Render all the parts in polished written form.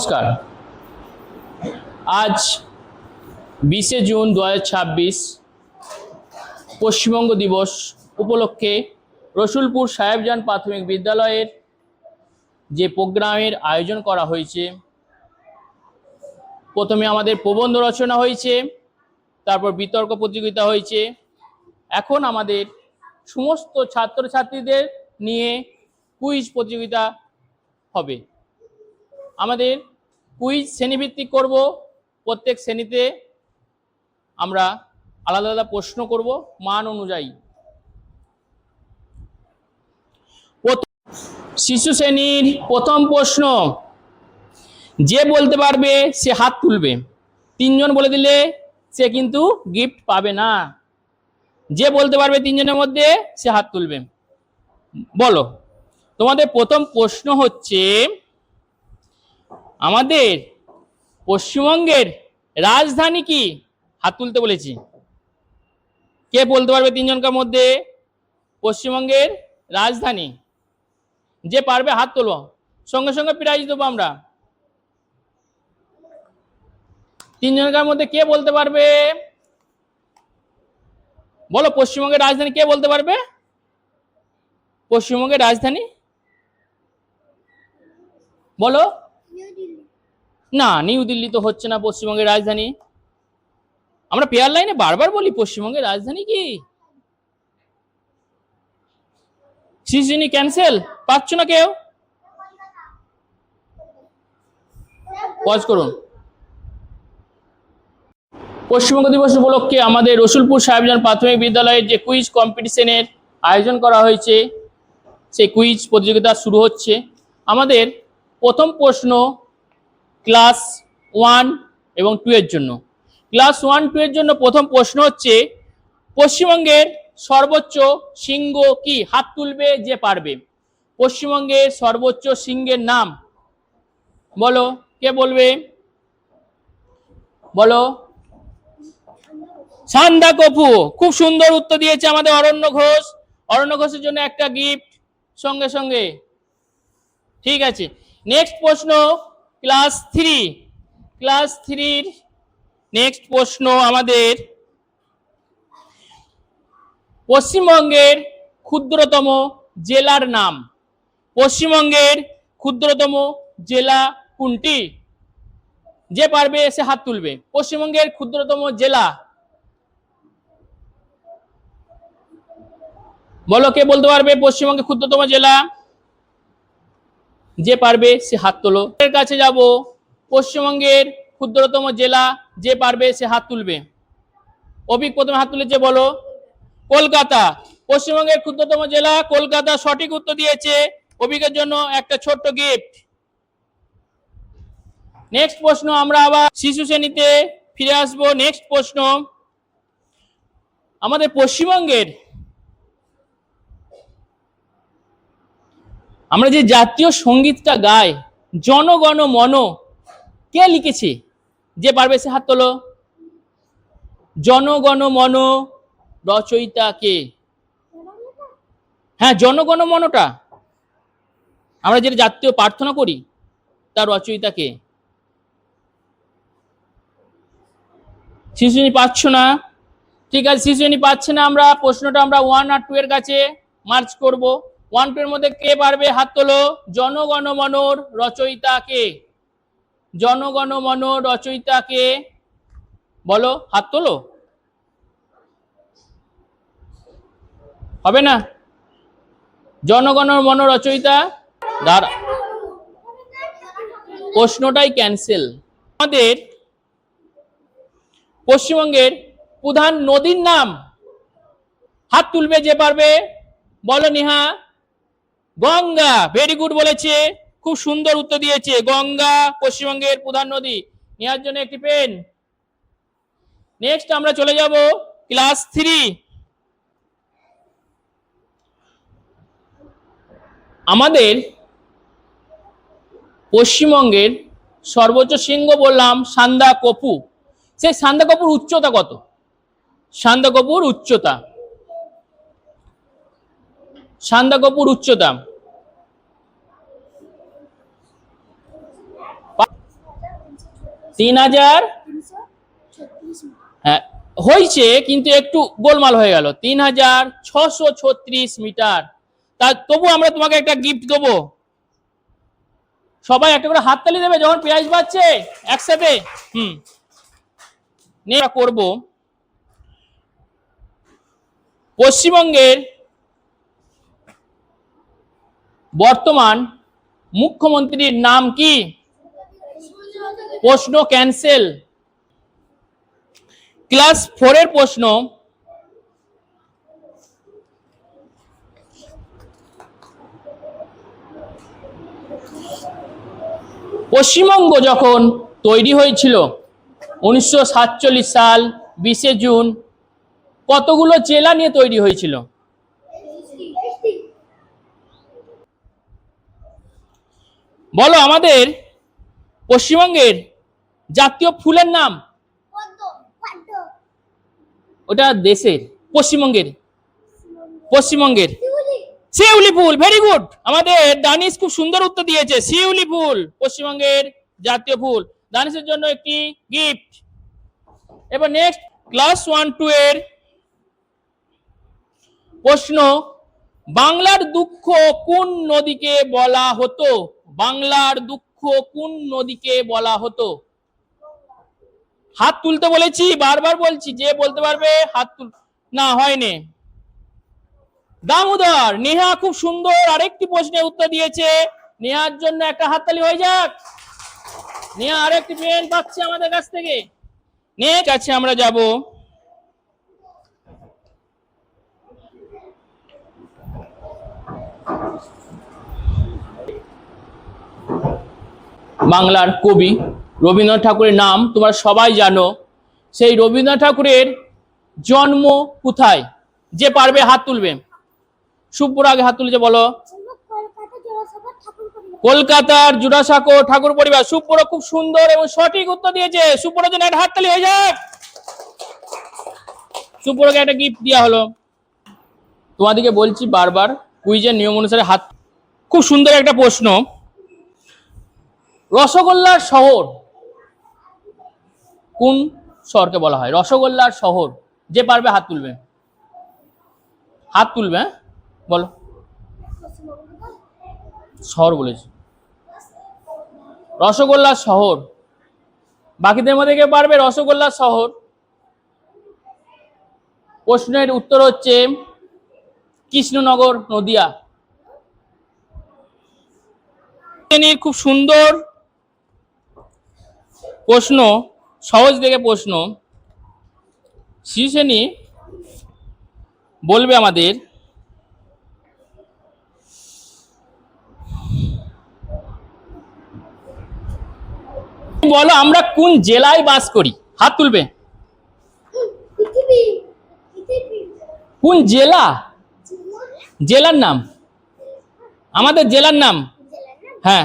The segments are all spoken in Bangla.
নমস্কার। আজ 20শে জুন 2026 পশ্চিমবঙ্গ দিবস উপলক্ষে রসুলপুর সাহেবজান প্রাথমিক বিদ্যালয়ের যে প্রোগ্রামের আয়োজন করা হয়েছে, প্রথমে আমাদের প্রবন্ধ রচনা হয়েছে, তারপর বিতর্ক প্রতিযোগিতা হয়েছে। এখন আমাদের সমস্ত ছাত্রছাত্রীদের নিয়ে কুইজ প্রতিযোগিতা হবে। আমাদের কুইজ শ্রেণীভিত্তিক করব। প্রত্যেক শ্রেণীতে আমরা আলাদা আলাদা প্রশ্ন করব মান অনুযায়ী। শিশু শ্রেণীর প্রথম প্রশ্ন, যে বলতে পারবে সে হাত তুলবে। 3 জন বলে দিলে সে কিন্তু গিফট পাবে না। যে বলতে পারবে 3 জনের মধ্যে সে হাত তুলবে। বলো, তোমাদের প্রথম প্রশ্ন হচ্ছে, আমাদের পশ্চিমবঙ্গের রাজধানী কি? হাত তুলতে বলেছি। কে বলতে পারবে 3 জনকার মধ্যে পশ্চিমবঙ্গের রাজধানী? যে পারবে হাত তোলো, সঙ্গে সঙ্গে প্রাইজ দেবো আমরা। 3 জনকার মধ্যে কে বলতে পারবে? বলো, পশ্চিমবঙ্গের রাজধানী কে বলতে পারবে? পশ্চিমবঙ্গের রাজধানী বলো। না, নিউ দিল্লি তো হচ্ছে না পশ্চিমবঙ্গের রাজধানী। আমরা পেয়ার লাইনে বারবার বলি পশ্চিমবঙ্গের রাজধানী কি। সিজনি ক্যান্সেল, পাচ্ছ না কেউ? পজ করুন। পশ্চিমবঙ্গ দিবস উপলক্ষে আমাদের রসুলপুর সাহেবজান প্রাথমিক বিদ্যালয়ের যে কুইজ কম্পিটিশনের আয়োজন করা হয়েছে, সেই কুইজ প্রতিযোগিতা শুরু হচ্ছে। আমাদের প্রথম প্রশ্ন ক্লাস 1 এবং 2 এর জন্য। ক্লাস 1, 2 এর জন্য প্রথম প্রশ্ন হচ্ছে, পশ্চিমবঙ্গের সর্বোচ্চ শৃঙ্গ কি? হাত তুলবে যে পারবে। পশ্চিমবঙ্গের সর্বোচ্চ শৃঙ্গের নাম বলো। কে বলবে? বলো। সান্দাকফু। খুব সুন্দর উত্তর দিয়েছে আমাদের অরণ্য ঘোষ। অরণ্য ঘোষের জন্য একটা গিফট সঙ্গে সঙ্গে। ঠিক আছে, নেক্সট প্রশ্ন ক্লাস 3। ক্লাস 3-র নেক্সট প্রশ্ন আমাদের, পশ্চিমবঙ্গের ক্ষুদ্রতম জেলার নাম। পশ্চিমবঙ্গের ক্ষুদ্রতম জেলা কোনটি? যে পারবে সে হাত তুলবে। পশ্চিমবঙ্গের ক্ষুদ্রতম জেলা বলো, কে বলতে পারবে পশ্চিমবঙ্গের ক্ষুদ্রতম জেলা? যে পারবে সে হাত তোলো। এর কাছে যাব। পশ্চিমবঙ্গের ক্ষুদ্রতম জেলা, যে পারবে সে হাত তুলবে। অভিক প্রথমে হাত তুলেছে, বলো। কলকাতা। পশ্চিমবঙ্গের ক্ষুদ্রতম জেলা কলকাতা, সঠিক উত্তর দিয়েছে। অভিকের জন্য একটা ছোট্ট গিফট। নেক্সট প্রশ্ন, আমরা আবার শিশু শ্রেণীতে ফিরে আসবো। নেক্সট প্রশ্ন, আমাদের পশ্চিমবঙ্গের আমরা যে জাতীয় সঙ্গীতটা গাই, জনগণ মন, কে লিখেছে? যে পারবে সে হাত তোলো। জনগণ মন রচয়িতা কে? হ্যাঁ, জনগণ মনটা আমরা যেটা জাতীয় প্রার্থনা করি, তার রচয়িতা কে? শিশুশ্রেণী পাচ্ছ না? ঠিক আছে, শিশুশ্রেণী পাচ্ছে না। আমরা প্রশ্নটা আমরা 1 আর 2 এর কাছে মার্চ করব। 1, 2 এর মধ্যে কে পারবে হাত তোলো। জনগণ মনর রচয়িতা কে? জনগণ মন রচয়িতা কে? বলো, হাত তোলো। হবে না? জনগণ মন রচয়িতা দ্বারা প্রশ্নটাই ক্যান্সেল। আমাদের পশ্চিমবঙ্গের প্রধান নদীর নাম, হাত তুলবে যে পারবে। বলো নেহা। গঙ্গা। ভেরি গুড বলেছে, খুব সুন্দর উত্তর দিয়েছে। গঙ্গা পশ্চিমবঙ্গের প্রধান নদী। নেহার জন্য একটি পেন। নেক্সট আমরা চলে যাব ক্লাস 3। আমাদের পশ্চিমবঙ্গের সর্বোচ্চ শৃঙ্গ বললাম সান্দাকফু। সেই সান্দাকফুর উচ্চতা কত? সান্দাকফুর উচ্চতা, সান্দাকফুর উচ্চতা 3000, হ্যাঁ হয়েছে কিন্তু একটু গোলমাল হয়ে গেল, 3636 মিটার। তা তবু আমরা তোমাকে একটা গিফট দেবো, সবাই একটা করে হাততালি দেবে যখন প্রাইজ পাচ্ছে একসাথে। নিয়ে করব পশ্চিমবঙ্গের বর্তমান মুখ্যমন্ত্রীর নাম কি? প্রশ্ন ক্যান্সেল। ক্লাস 4 এর প্রশ্ন, পশ্চিমবঙ্গ যখন তৈরি হয়েছিল 1947 সাল 20শে জুন, কতগুলো জেলা নিয়ে তৈরি হয়েছিল? বলো আমাদের পশ্চিমবঙ্গের জাতীয় ফুলের নাম? ওটা দেশের, পশ্চিমবঙ্গের শিউলি ফুল। ভেরি গুড, আমাদের দানিশ খুব সুন্দর উত্তর দিয়েছে, শিউলি ফুল পশ্চিমবঙ্গের জাতীয় ফুল। দানিশের জন্য একটি গিফট। এবার নেক্সট ক্লাস 1-2 এর প্রশ্ন, বাংলার দুঃখ কোন নদীকে বলা হতো? বাংলার দুঃখ কোন নদীকে বলা হতো? হাত তুলতে বলেছি, বারবার বলছি, যে বলতে পারবে হাত তুল। না হয়নি। দামোদর। নেহা খুব সুন্দর আরেকটি প্রশ্নের উত্তর দিয়েছে, নেহার জন্য একটা হাততালি হয়ে যাক। নেহা আরেকটি পেন পাচ্ছে আমাদের কাছ থেকে। নেক্সট আছে, আমরা যাব বাংলার কবি রবীন্দ্রনাথ ঠাকুরের নাম তোমরা সবাই জানো। সেই রবীন্দ্রনাথ ঠাকুরের জন্ম কোথায়? যে পারবে হাত তুলবে। সুব্বর আগে হাত তুলেছে, বলো। কলকাতার জোড়াসাঁকো ঠাকুর পরিবার। সুব্বর খুব সুন্দর এবং সঠিক উত্তর দিয়েছে। সুব্বরের জন্য একটা হাততালি হয়ে যাক। সুব্বরকে একটা গিফট দেওয়া হলো। তোমাদেরকে বলছি বারবার, কুইজের নিয়ম অনুসারে হাত। খুব সুন্দর একটা প্রশ্ন, রসগোল্লার শহর কোন শহরকে বলা হয়? রসগোল্লার শহর, যে পারবে হাত তুলবে। হাত তুলবে, হ্যাঁ বলো। শহর বলেছি, রসগোল্লার শহর। বাকিদের মধ্যে কে পারবে রসগোল্লার শহর? প্রশ্নের উত্তর হচ্ছে কৃষ্ণনগর, নদিয়া। খুব সুন্দর প্রশ্ন, সহজ দেখে প্রশ্ন। শিশু শ্রেণী বলবে আমাদের, বলো আমরা কোন জেলায় বাস করি? হাত তুলবে। কোন জেলা? জেলার নাম, আমাদের জেলার নাম। হ্যাঁ,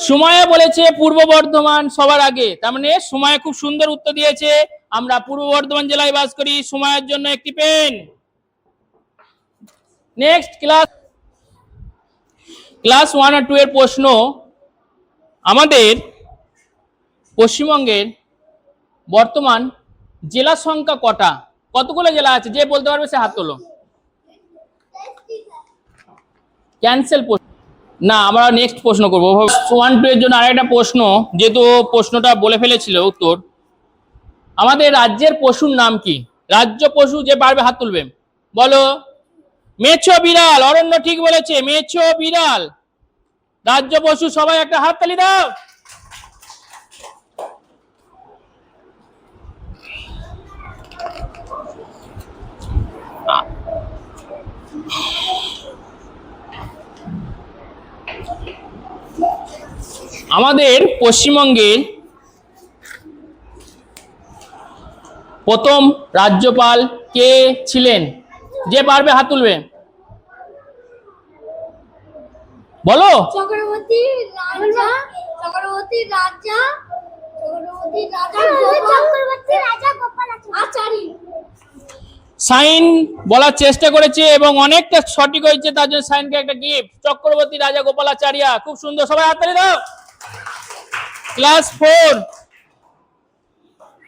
সুমায়া বলেছে পূর্ব বর্ধমান সবার আগে, তার মানে সুমায়া খুব সুন্দর উত্তর দিয়েছে। আমরা পূর্ব বর্ধমান জেলায় বাস করি। সুমায়ার জন্য একটি পেন। নেক্সট ক্লাস 1 আর 2 এর প্রশ্ন, আমাদের পশ্চিমবঙ্গের বর্তমান জেলা সংখ্যা কটা? কতগুলো জেলা আছে? যে বলতে পারবে সে হাত তোলো। ক্যান্সেল। না, আমরা নেক্সট প্রশ্ন করবো। 1-2 এর জন্য আরেকটা প্রশ্ন, যেহেতু প্রশ্নটা বলে ফেলেছিল উত্তর। আমাদের রাজ্যের পশুর নাম কি? রাজ্য পশু, যে পারবে হাত তুলবে। বলো। মেছো বিড়াল। অরণ্য ঠিক বলেছে, মেছো বিড়াল রাজ্য পশু। সবাই একটা হাততালি দাও। আমাদের পশ্চিমবঙ্গের প্রথম রাজ্যপাল কে ছিলেন? যে পারবে হাত তুলবে। বলো। চক্রবর্তী রাজা গোপালাচারী। সাইন বলার চেষ্টা করেছে এবং অনেকটা সঠিক হয়েছে, তার জন্য সাইনকে একটা গিফট। চক্রবর্তী রাজা গোপালাচারিয়া। খুব সুন্দর, সবাই হাততালি দাও। ক্লাস 4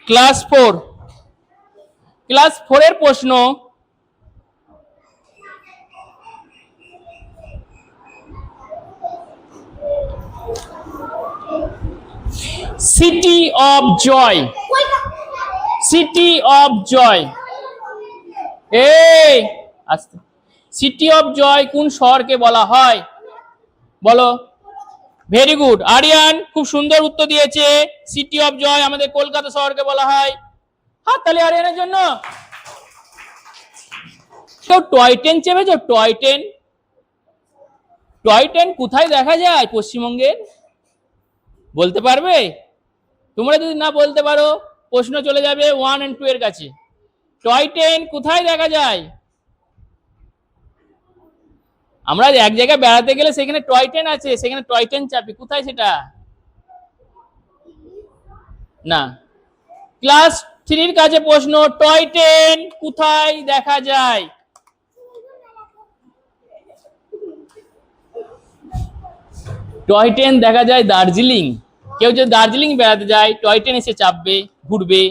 ক্লাস 4 এর প্রশ্ন। City of joy, city of joy, এই আস্তে, সিটি অফ জয় কোন শহরকে বলা হয় বলো? ভেরি গুড, আরিয়ান খুব সুন্দর উত্তর দিয়েছে। সিটি অফ জয় আমাদের কলকাতা শহরকে বলা হয়। হাততালি আরিয়ানের জন্য। কেউ টয় ট্রেন চেপেছো? টয় ট্রেন, টয় ট্রেন কোথায় দেখা যায় পশ্চিমবঙ্গের? বলতে পারবে? তোমরা যদি না বলতে পারো প্রশ্ন চলে যাবে 1 and 2 এর কাছে। টয় ট্রেন কোথায় দেখা যায়? আমরা এক জায়গায় বেড়াতে গেলে সেখানে টয় ট্রেন আছে, সেখানে টয় ট্রেন চাপি, কোথায় সেটা? না। ক্লাস 3 এর কাছে প্রশ্ন, টয় ট্রেন কোথায় দেখা যায়? টয় ট্রেন দেখা যায় দার্জিলিং। কেউ যদি দার্জিলিং বেড়াতে যায় টয় ট্রেন এসে চাপবে, ঘুরবে।